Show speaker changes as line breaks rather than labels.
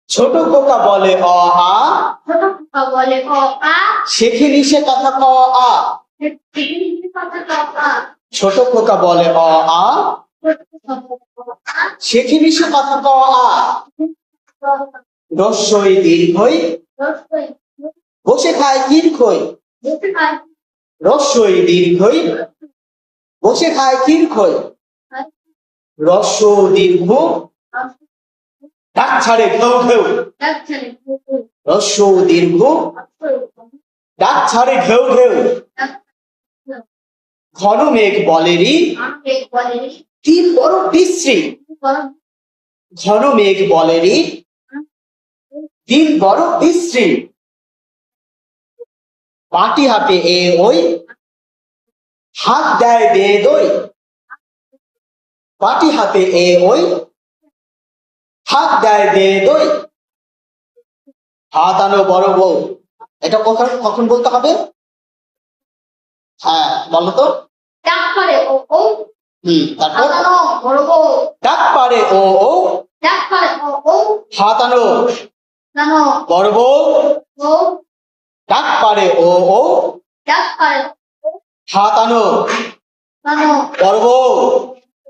ছোট খোকা বলে অ আ,
ছোট খোকা বলে অ আ,
শেখে নিশে কথা ক আ।
শিখে কথা ক আ।
ছোট খোকা বলে অ আ,
ছোট খোকা বলে অ আ,
শেখে নিশে কথা ক আ। রস্বই দীর্ঘই
রস্বই
বসে খায় দীর্ঘই।
বসে খায়
রস্বই দীর্ঘই বসে খায় দীর্ঘই। রস্ব দীর্ঘ ডাক ছাড়ে ঘেউ ঘেউ।
ডাকছালে
রস্ব দীর্ঘ ডাক ছাড়ে ঘেউ ঘেউ। ঘন মেঘ বলেরি
আমাকে বলে
দিন বড় বিশ্রী। ঘন মেঘ বলেরি দিন বড় বিশ্রী। পাটি হাতে এ ওই হাত দেয় বেয়ে দই। পাটি হাতে এ ওই হাত দেয় বেয়ে দই। হাত আনো বড় বউ, এটা কখন কখন বলতে হবে? হ্যাঁ বলো তো।
ডাক পারে ও ও,
তারপর
হাত আনো বড় বউ।
ডাক পারে ও ও,
ডাক পারে ও ও,
হাত আনো
জানো
বড় বউ।
বউ।
ডাক পারে ও ও,
ডাক পারে ও,
হাত আনো
জানো
বড় বউ।